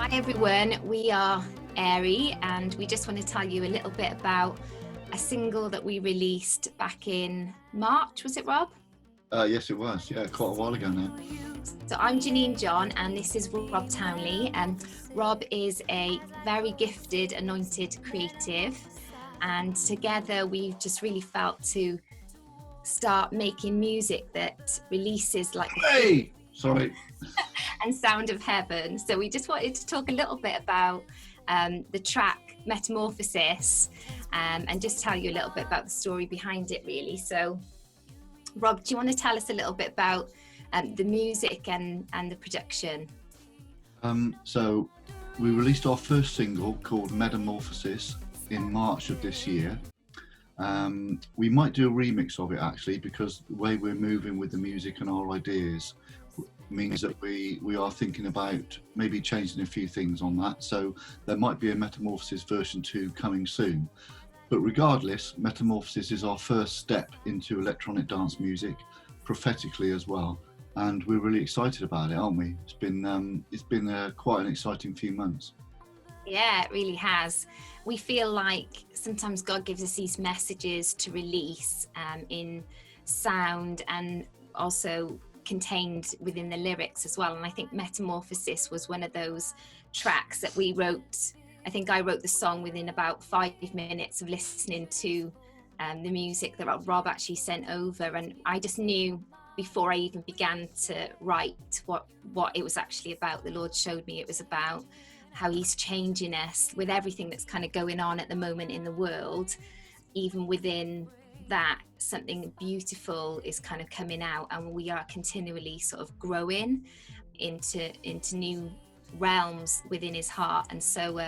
Hi everyone, we are Airy and we just want to tell you a little bit about a single that we released back in March, was it Rob? Yes, it was. Yeah, quite a while ago now. So I'm Janine John and this is Rob Townley. Rob is a very gifted, anointed creative, and together we've just really felt to start making music that releases like Hey! Sorry. and sound of heaven. So we just wanted to talk a little bit about the track Metamorphosis, and just tell you a little bit about the story behind it really. So Rob, do you want to tell us a little bit about the music and the production? So we released our first single called Metamorphosis in March of this year. We might do a remix of it actually, because the way we're moving with the music and our ideas means that we are thinking about maybe changing a few things on that. So there might be a Metamorphosis version 2 coming soon. But regardless, Metamorphosis is our first step into electronic dance music, prophetically as well. And we're really excited about it, aren't we? It's been quite an exciting few months. Yeah, it really has. We feel like sometimes God gives us these messages to release in sound and also contained within the lyrics as well. And I think Metamorphosis was one of those tracks that we wrote. I think I wrote the song within about 5 minutes of listening to the music that Rob actually sent over. And I just knew before I even began to write what it was actually about. The Lord showed me it was about how he's changing us with everything that's kind of going on at the moment in the world. Even within that, something beautiful is kind of coming out, and we are continually sort of growing into new realms within his heart. And so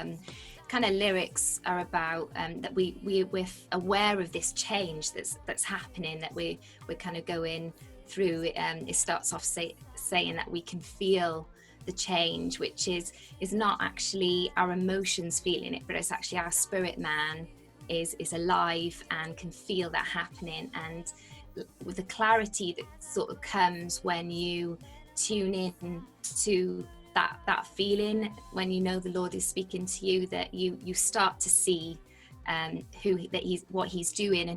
kind of lyrics are about that we're aware of this change that's happening, that we're kind of going through. It starts off saying that we can feel the change, which is not actually our emotions feeling it, but it's actually our spirit man is alive and can feel that happening. And with the clarity that sort of comes when you tune in to that feeling, when you know the Lord is speaking to you, that you start to see what he's doing,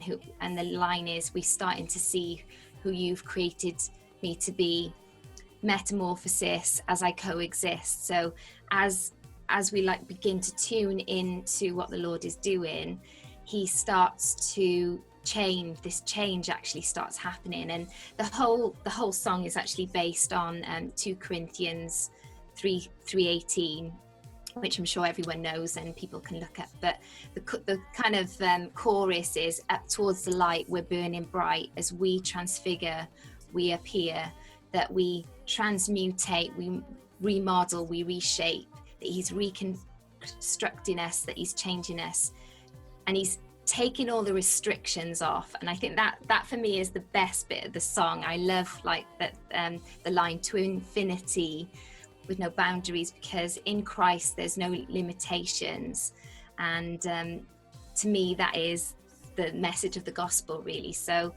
and the line is, we're starting to see who you've created me to be. Metamorphosis as I coexist. So as we like begin to tune into what the Lord is doing, he starts to change. This change actually starts happening, and the whole song is actually based on 2 Corinthians 3:18, which I'm sure everyone knows and people can look at. But the kind of chorus is, up towards the light we're burning bright, as we transfigure we appear, that we transmutate, we remodel, we reshape, that he's reconstructing us, that he's changing us, and he's taking all the restrictions off. And I think that for me is the best bit of the song. I love like that the line, to infinity with no boundaries, because in Christ there's no limitations. And to me that is the message of the gospel really. So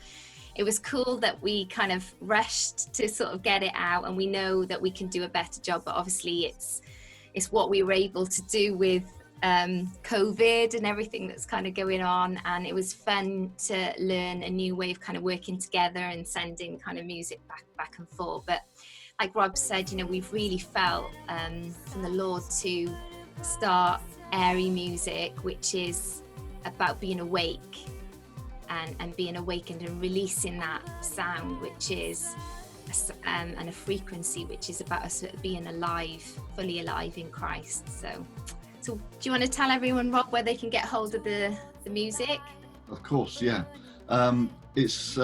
it was cool that we kind of rushed to sort of get it out, and we know that we can do a better job, but obviously it's what we were able to do with COVID and everything that's kind of going on. And it was fun to learn a new way of kind of working together and sending kind of music back and forth. But like Rob said, you know, we've really felt from the Lord to start Airy music, which is about being awake and being awakened and releasing that sound, which is and a frequency which is about us being alive, fully alive in Christ. So do you want to tell everyone, Rob, where they can get hold of the music? Of course, yeah. It's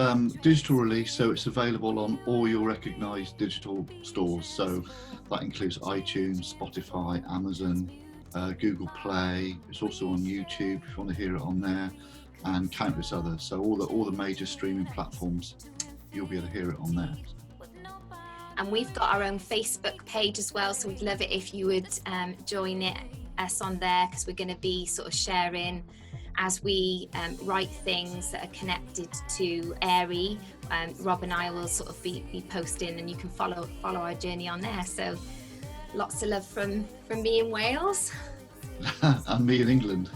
digital release, so it's available on all your recognised digital stores. So that includes iTunes, Spotify, Amazon, Google Play. It's also on YouTube if you want to hear it on there, and countless others. So all the major streaming platforms, you'll be able to hear it on there. And we've got our own Facebook page as well, so we'd love it if you would join us on there, because we're going to be sort of sharing as we write things that are connected to Airy. Rob and I will sort of be posting, and you can follow our journey on there. So lots of love from me in Wales. And me in England.